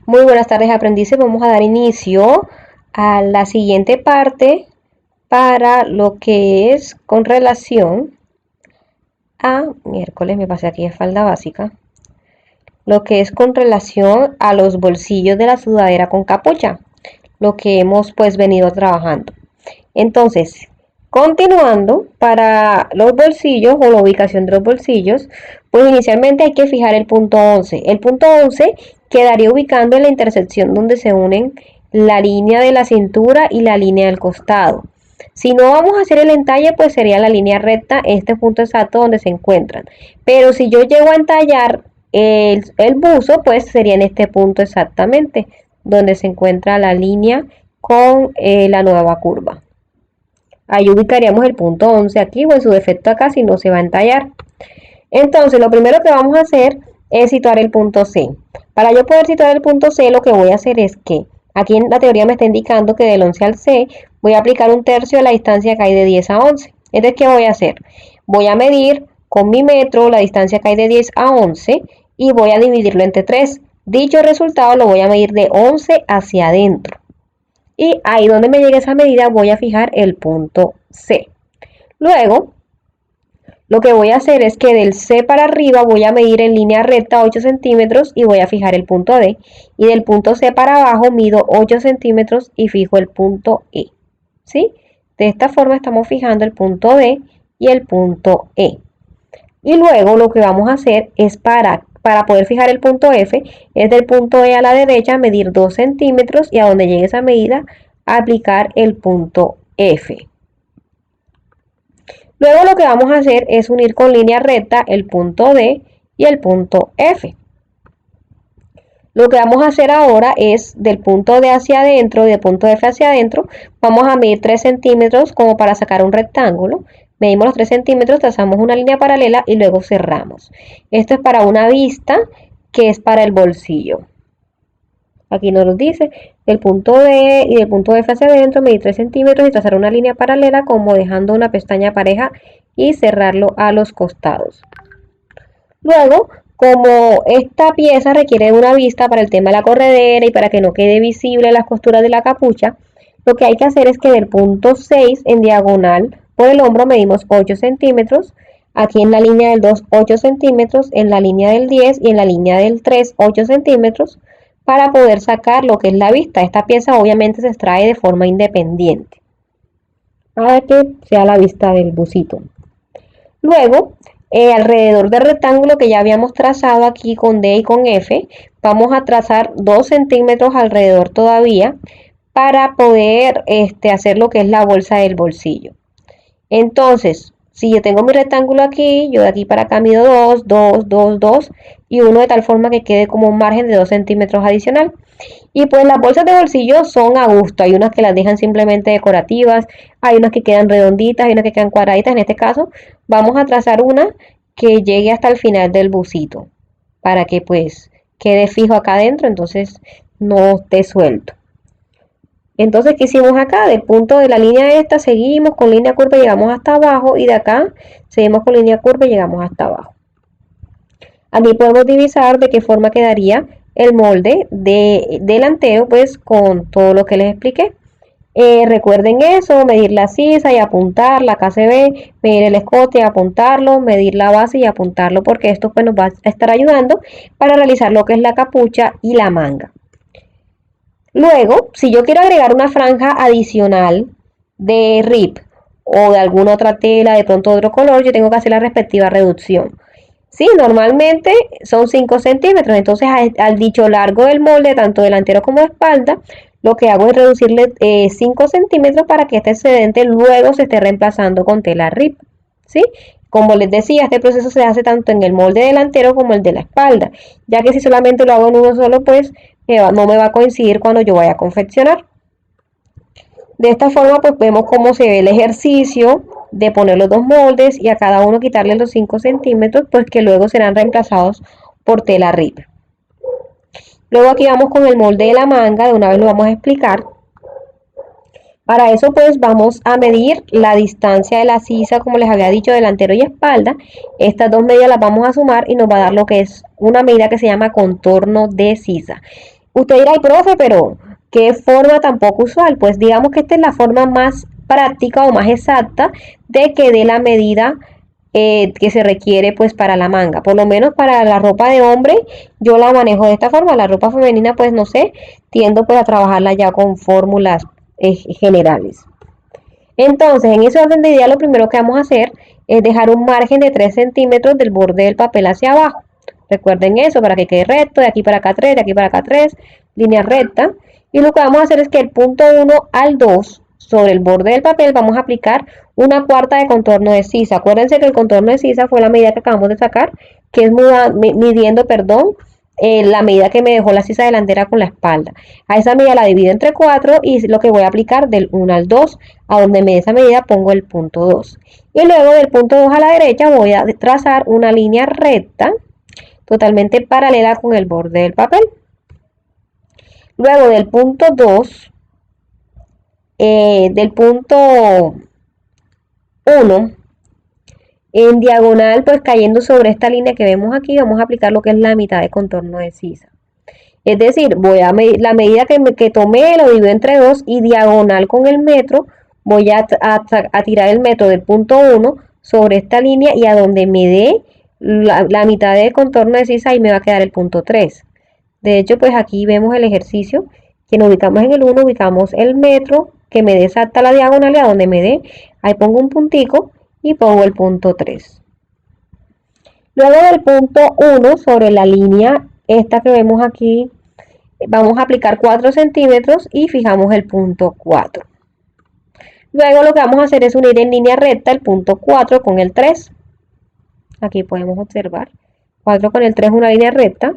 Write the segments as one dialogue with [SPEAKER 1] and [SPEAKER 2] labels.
[SPEAKER 1] Muy buenas tardes, aprendices. Vamos a dar inicio a la siguiente parte para lo que es con relación a miércoles, me pasé aquí de falda básica, lo que es con relación a los bolsillos de la sudadera con capucha, lo que hemos pues venido trabajando. Entonces, continuando, para los bolsillos o la ubicación de los bolsillos, pues inicialmente hay que fijar el punto 11. El punto 11 quedaría ubicando en la intersección donde se unen la línea de la cintura y la línea del costado. Si no vamos a hacer el entalle, pues sería la línea recta, este punto exacto donde se encuentran. Pero si yo llego a entallar el buzo, pues sería en este punto exactamente, donde se encuentra la línea con la nueva curva. Ahí ubicaríamos el punto 11 aquí o en su defecto acá si no se va a entallar. Entonces lo primero que vamos a hacer es situar el punto C. Para yo poder situar el punto C, lo que voy a hacer es que aquí en la teoría me está indicando que del 11 al C voy a aplicar un tercio de la distancia que hay de 10 a 11. Entonces, ¿qué voy a hacer? Voy a medir con mi metro la distancia que hay de 10 a 11 y voy a dividirlo entre 3. Dicho resultado lo voy a medir de 11 hacia adentro. Y ahí donde me llegue esa medida voy a fijar el punto C. Luego, lo que voy a hacer es que del C para arriba voy a medir en línea recta 8 centímetros y voy a fijar el punto D. Y del punto C para abajo mido 8 centímetros y fijo el punto E. ¿Sí? De esta forma estamos fijando el punto D y el punto E. Y luego lo que vamos a hacer es para poder fijar el punto F, es del punto E a la derecha medir 2 centímetros y a donde llegue esa medida aplicar el punto F. Luego lo que vamos a hacer es unir con línea recta el punto D y el punto F. Lo que vamos a hacer ahora es del punto D hacia adentro y del punto F hacia adentro, vamos a medir 3 centímetros como para sacar un rectángulo. Medimos los 3 centímetros, trazamos una línea paralela y luego cerramos. Esto es para una vista que es para el bolsillo. Aquí nos lo dice, del punto D y del punto F hacia adentro, medir 3 centímetros y trazar una línea paralela como dejando una pestaña pareja y cerrarlo a los costados. Luego, como esta pieza requiere de una vista para el tema de la corredera y para que no quede visible las costuras de la capucha, lo que hay que hacer es que del punto 6 en diagonal por el hombro medimos 8 centímetros, aquí en la línea del 2 8 centímetros, en la línea del 10 y en la línea del 3 8 centímetros para poder sacar lo que es la vista. Esta pieza obviamente se extrae de forma independiente para que sea la vista del bucito. Luego, alrededor del rectángulo que ya habíamos trazado aquí con D y con F, vamos a trazar 2 centímetros alrededor todavía para poder hacer lo que es la bolsa del bolsillo. Entonces, si yo tengo mi rectángulo aquí, yo de aquí para acá mido 2, 2, 2, 2 y uno de tal forma que quede como un margen de 2 centímetros adicional. Y pues las bolsas de bolsillo son a gusto, hay unas que las dejan simplemente decorativas, hay unas que quedan redonditas, hay unas que quedan cuadraditas. En este caso vamos a trazar una que llegue hasta el final del bucito para que pues quede fijo acá adentro, entonces no esté suelto. Entonces, ¿qué hicimos acá? Del punto de la línea esta seguimos con línea curva y llegamos hasta abajo y de acá seguimos con línea curva y llegamos hasta abajo. Aquí podemos divisar de qué forma quedaría el molde delantero pues con todo lo que les expliqué. Recuerden eso, medir la sisa y apuntarla, acá se ve, medir el escote y apuntarlo, medir la base y apuntarlo porque esto pues nos va a estar ayudando para realizar lo que es la capucha y la manga. Luego, si yo quiero agregar una franja adicional de RIP o de alguna otra tela, de pronto otro color, yo tengo que hacer la respectiva reducción. Sí, normalmente son 5 centímetros, entonces al dicho largo del molde, tanto delantero como de espalda, lo que hago es reducirle 5 centímetros para que este excedente luego se esté reemplazando con tela RIP. ¿Sí? Como les decía, este proceso se hace tanto en el molde delantero como el de la espalda, ya que si solamente lo hago en uno solo, pues no me va a coincidir cuando yo vaya a confeccionar. De esta forma pues vemos cómo se ve el ejercicio de poner los dos moldes y a cada uno quitarle los 5 centímetros, pues que luego serán reemplazados por tela RIP. Luego aquí vamos con el molde de la manga, de una vez lo vamos a explicar. Para eso pues vamos a medir la distancia de la sisa, como les había dicho, delantero y espalda. Estas dos medidas las vamos a sumar y nos va a dar lo que es una medida que se llama contorno de sisa. Usted dirá, ay, profe, pero ¿qué forma tan poco usual? Pues digamos que esta es la forma más práctica o más exacta de que dé la medida que se requiere pues para la manga. Por lo menos para la ropa de hombre yo la manejo de esta forma. La ropa femenina pues no sé, tiendo pues a trabajarla ya con fórmulas generales. Entonces, en ese orden de idea, lo primero que vamos a hacer es dejar un margen de 3 centímetros del borde del papel hacia abajo. Recuerden eso para que quede recto, de aquí para acá 3, de aquí para acá 3, línea recta. Y lo que vamos a hacer es que el punto 1 al 2 sobre el borde del papel vamos a aplicar una cuarta de contorno de sisa. Acuérdense que el contorno de sisa fue la medida que acabamos de sacar, que es midiendo, la medida que me dejó la sisa delantera con la espalda. A esa medida la divido entre 4 y lo que voy a aplicar del 1 al 2, a donde me dé esa medida pongo el punto 2. Y luego del punto 2 a la derecha voy a trazar una línea recta totalmente paralela con el borde del papel. Luego del punto 2, del punto 1, en diagonal, pues cayendo sobre esta línea que vemos aquí, vamos a aplicar lo que es la mitad de contorno de sisa. Es decir, voy a medir la medida que tomé, lo divido entre 2 y diagonal con el metro, voy a tirar el metro del punto 1 sobre esta línea y a donde me dé la mitad de contorno de sisa, ahí me va a quedar el punto 3. De hecho, pues aquí vemos el ejercicio, que nos ubicamos en el 1, ubicamos el metro, que me dé exacta la diagonal y a donde me dé, ahí pongo un puntico y pongo el punto 3. Luego del punto 1 sobre la línea esta que vemos aquí, vamos a aplicar 4 centímetros y fijamos el punto 4. Luego lo que vamos a hacer es unir en línea recta el punto 4 con el 3. Aquí podemos observar 4 con el 3 una línea recta.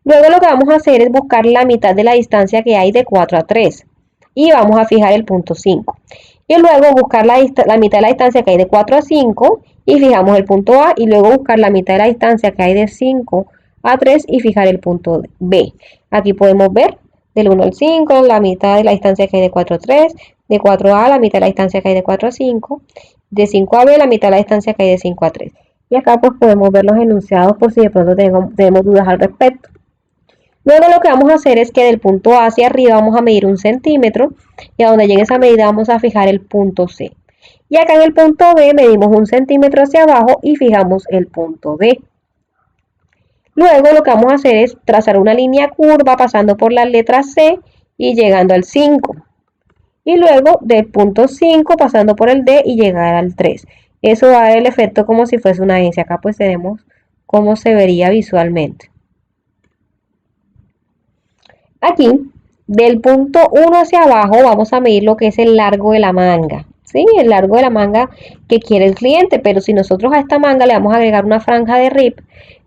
[SPEAKER 1] Luego lo que vamos a hacer es buscar la mitad de la distancia que hay de 4 a 3 y vamos a fijar el punto 5. Y luego buscar la mitad de la distancia que hay de 4 a 5 y fijamos el punto A, y luego buscar la mitad de la distancia que hay de 5 a 3 y fijar el punto B. Aquí podemos ver del 1 al 5, la mitad de la distancia que hay de 4 a 3, de 4 a la mitad de la distancia que hay de 4 a 5, de 5 a B la mitad de la distancia que hay de 5 a 3. Y acá pues podemos ver los enunciados por si de pronto tenemos dudas al respecto. Luego lo que vamos a hacer es que del punto A hacia arriba vamos a medir 1 centímetro y a donde llegue esa medida vamos a fijar el punto C. Y acá en el punto B medimos 1 centímetro hacia abajo y fijamos el punto D. Luego lo que vamos a hacer es trazar una línea curva pasando por la letra C y llegando al 5. Y luego del punto 5 pasando por el D y llegar al 3. Eso va a dar el efecto como si fuese una S. Acá pues tenemos cómo se vería visualmente. Aquí, del punto 1 hacia abajo, vamos a medir lo que es el largo de la manga. ¿Sí? El largo de la manga que quiere el cliente, pero si nosotros a esta manga le vamos a agregar una franja de rip,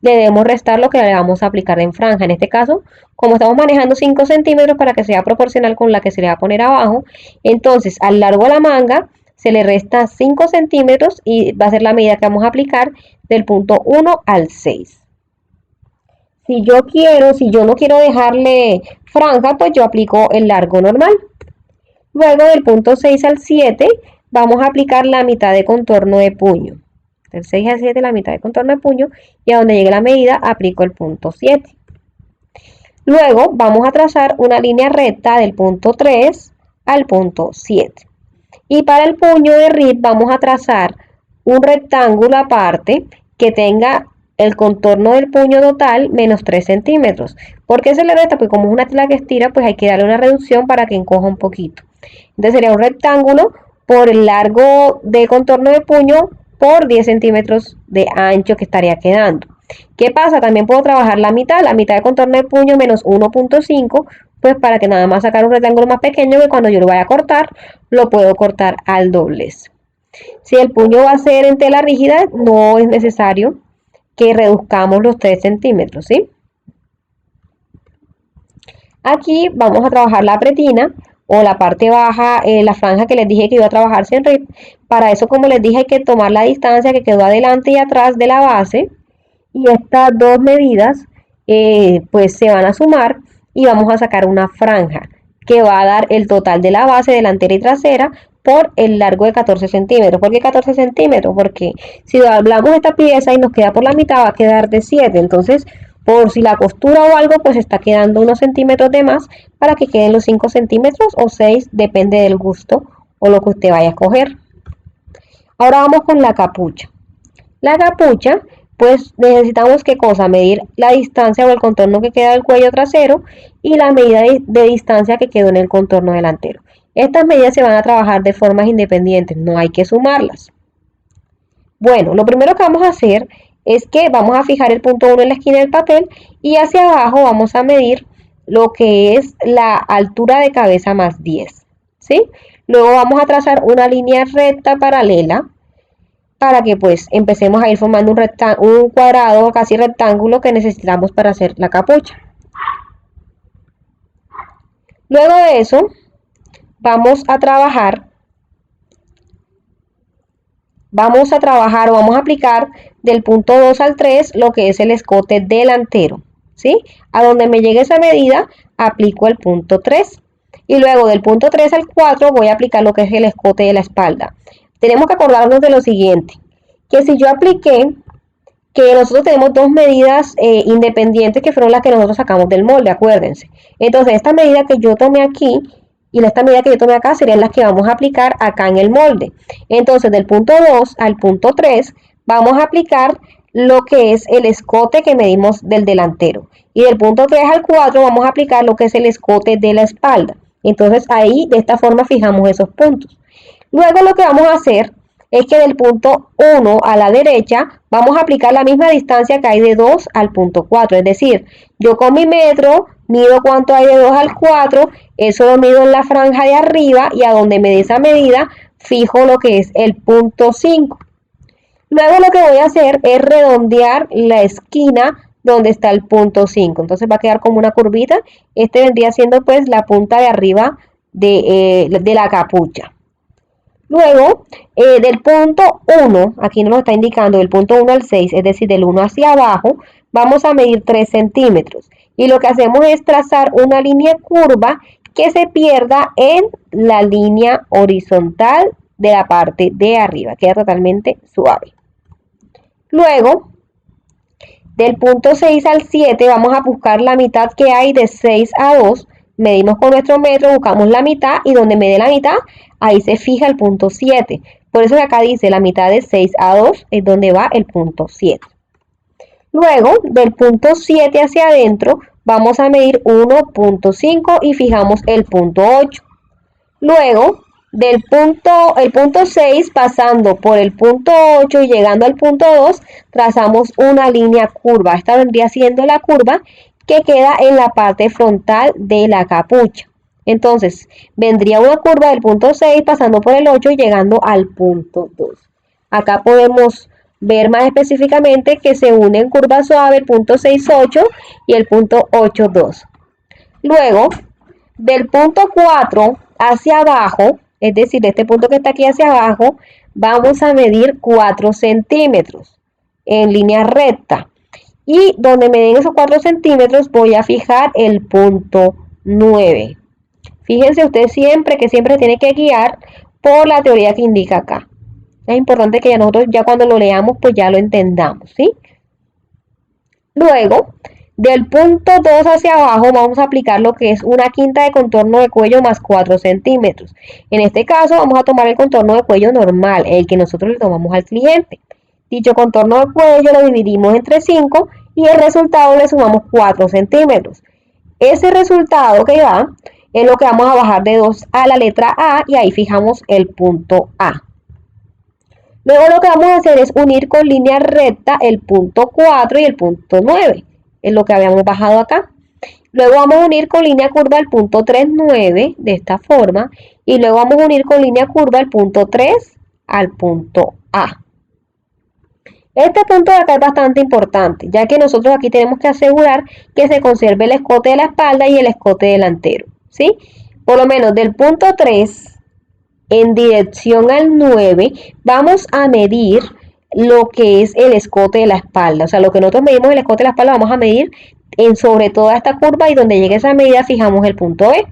[SPEAKER 1] le debemos restar lo que le vamos a aplicar en franja. En este caso, como estamos manejando 5 centímetros para que sea proporcional con la que se le va a poner abajo, entonces al largo de la manga se le resta 5 centímetros y va a ser la medida que vamos a aplicar del punto 1 al 6. Si yo no quiero dejarle franja, pues yo aplico el largo normal. Luego del punto 6 al 7 vamos a aplicar la mitad de contorno de puño. Del 6 al 7 la mitad de contorno de puño y a donde llegue la medida aplico el punto 7. Luego vamos a trazar una línea recta del punto 3 al punto 7. Y para el puño de rip vamos a trazar un rectángulo aparte que tenga el contorno del puño total menos 3 centímetros. ¿Por qué se le resta? Porque como es una tela que estira, pues hay que darle una reducción para que encoja un poquito. Entonces sería un rectángulo por el largo de contorno de puño por 10 centímetros de ancho que estaría quedando. ¿Qué pasa? También puedo trabajar la mitad de contorno de puño menos 1.5, pues para que nada más sacar un rectángulo más pequeño que cuando yo lo vaya a cortar, lo puedo cortar al doblez. Si el puño va a ser en tela rígida, no es necesario que reduzcamos los 3 centímetros, ¿sí? Aquí vamos a trabajar la pretina o la parte baja, la franja que les dije que iba a trabajar sin rip. Para eso, como les dije, hay que tomar la distancia que quedó adelante y atrás de la base. Y estas dos medidas pues se van a sumar y vamos a sacar una franja que va a dar el total de la base delantera y trasera por el largo de 14 centímetros. ¿Por qué 14 centímetros? Porque si doblamos esta pieza y nos queda por la mitad, va a quedar de 7. Entonces, Por si la costura o algo, pues está quedando unos centímetros de más para que queden los 5 centímetros o 6, depende del gusto o lo que usted vaya a escoger. Ahora vamos con la capucha. La capucha, pues necesitamos ¿qué cosa? Medir la distancia o el contorno que queda del cuello trasero y la medida de distancia que quedó en el contorno delantero. Estas medidas se van a trabajar de formas independientes, no hay que sumarlas. Bueno, lo primero que vamos a hacer es que vamos a fijar el punto 1 en la esquina del papel y hacia abajo vamos a medir lo que es la altura de cabeza más 10, ¿sí? Luego vamos a trazar una línea recta paralela para que pues empecemos a ir formando un cuadrado casi rectángulo que necesitamos para hacer la capucha. Luego de eso vamos a trabajar o vamos a aplicar del punto 2 al 3 lo que es el escote delantero, ¿sí? A donde me llegue esa medida aplico el punto 3 y luego del punto 3 al 4 voy a aplicar lo que es el escote de la espalda. Tenemos que acordarnos de lo siguiente, que si yo apliqué, que nosotros tenemos dos medidas independientes que fueron las que nosotros sacamos del molde, acuérdense. Entonces esta medida que yo tomé aquí y esta medida que yo tomé acá serían las que vamos a aplicar acá en el molde. Entonces del punto 2 al punto 3 vamos a aplicar lo que es el escote que medimos del delantero. Y del punto 3 al 4 vamos a aplicar lo que es el escote de la espalda. Entonces ahí de esta forma fijamos esos puntos. Luego lo que vamos a hacer es que del punto 1 a la derecha vamos a aplicar la misma distancia que hay de 2 al punto 4. Es decir, yo con mi metro mido cuánto hay de 2 al 4, eso lo mido en la franja de arriba y a donde me dé esa medida fijo lo que es el punto 5. Luego lo que voy a hacer es redondear la esquina donde está el punto 5. Entonces va a quedar como una curvita. Este vendría siendo pues la punta de arriba de la capucha. Luego, del punto 1, aquí nos está indicando del punto 1 al 6, es decir, del 1 hacia abajo, vamos a medir 3 centímetros. Y lo que hacemos es trazar una línea curva que se pierda en la línea horizontal de la parte de arriba, queda totalmente suave. Luego, del punto 6 al 7 vamos a buscar la mitad que hay de 6 a 2, medimos con nuestro metro, buscamos la mitad y donde me dé la mitad, ahí se fija el punto 7. Por eso que acá dice la mitad de 6 a 2 es donde va el punto 7. Luego, del punto 7 hacia adentro, vamos a medir 1.5 y fijamos el punto 8. Luego, el punto 6 pasando por el punto 8 y llegando al punto 2, trazamos una línea curva. Esta vendría siendo la curva que queda en la parte frontal de la capucha. Entonces, vendría una curva del punto 6 pasando por el 8 y llegando al punto 2. Acá podemos ver más específicamente que se une en curva suave el punto 6,8 y el punto 8,2. Luego, del punto 4 hacia abajo, es decir, este punto que está aquí hacia abajo, vamos a medir 4 centímetros en línea recta. Y donde me den esos 4 centímetros voy a fijar el punto 9. Fíjense usted siempre que siempre tiene que guiar por la teoría que indica acá. Es importante que nosotros ya cuando lo leamos pues ya lo entendamos, ¿sí? Luego, del punto 2 hacia abajo vamos a aplicar lo que es una quinta de contorno de cuello más 4 centímetros. En este caso vamos a tomar el contorno de cuello normal, el que nosotros le tomamos al cliente. Dicho contorno de cuello lo dividimos entre 5 y el resultado le sumamos 4 centímetros. Ese resultado que va es lo que vamos a bajar de 2 a la letra A y ahí fijamos el punto A. Luego lo que vamos a hacer es unir con línea recta el punto 4 y el punto 9. Es lo que habíamos bajado acá. Luego vamos a unir con línea curva el punto 3,9 de esta forma. Y luego vamos a unir con línea curva el punto 3 al punto A. Este punto de acá es bastante importante, ya que nosotros aquí tenemos que asegurar que se conserve el escote de la espalda y el escote delantero, ¿sí? Por lo menos del punto 3 en dirección al 9 vamos a medir lo que es el escote de la espalda. O sea, lo que nosotros medimos el escote de la espalda vamos a medir sobre toda esta curva y donde llegue esa medida fijamos el punto E.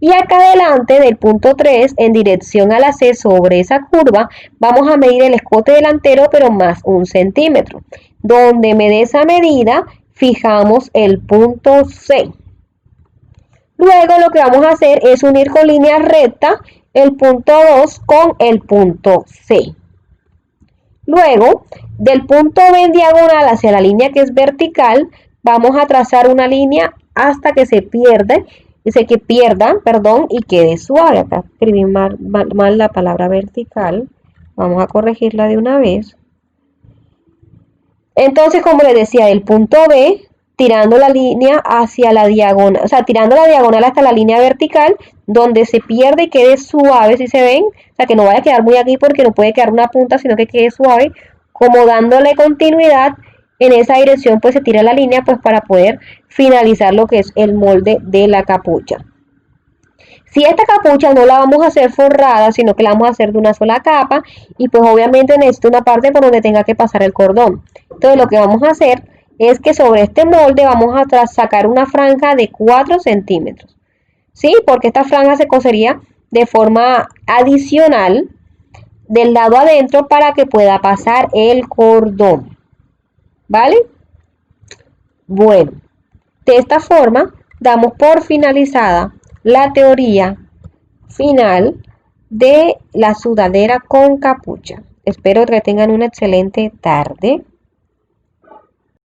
[SPEAKER 1] Y acá adelante del punto 3 en dirección a la C sobre esa curva vamos a medir el escote delantero pero más 1 centímetro. Donde me dé esa medida fijamos el punto C. Luego lo que vamos a hacer es unir con línea recta el punto 2 con el punto C. Luego, del punto B en diagonal hacia la línea que es vertical, vamos a trazar una línea hasta que se pierda, y quede suave. Acá escribí mal la palabra vertical. Vamos a corregirla de una vez. Entonces, como les decía, del punto B, tirando la línea hacia la diagonal, o sea, tirando la diagonal hasta la línea vertical, donde se pierde y quede suave, si se ven, o sea, que no vaya a quedar muy aquí porque no puede quedar una punta, sino que quede suave, como dándole continuidad en esa dirección, pues se tira la línea, pues para poder finalizar lo que es el molde de la capucha. Si esta capucha no la vamos a hacer forrada, sino que la vamos a hacer de una sola capa, y pues obviamente necesito una parte por donde tenga que pasar el cordón. Entonces lo que vamos a hacer es que sobre este molde vamos a sacar una franja de 4 centímetros. ¿Sí? Porque esta franja se cosería de forma adicional del lado adentro para que pueda pasar el cordón. ¿Vale? Bueno, de esta forma damos por finalizada la teoría final de la sudadera con capucha. Espero que tengan una excelente tarde.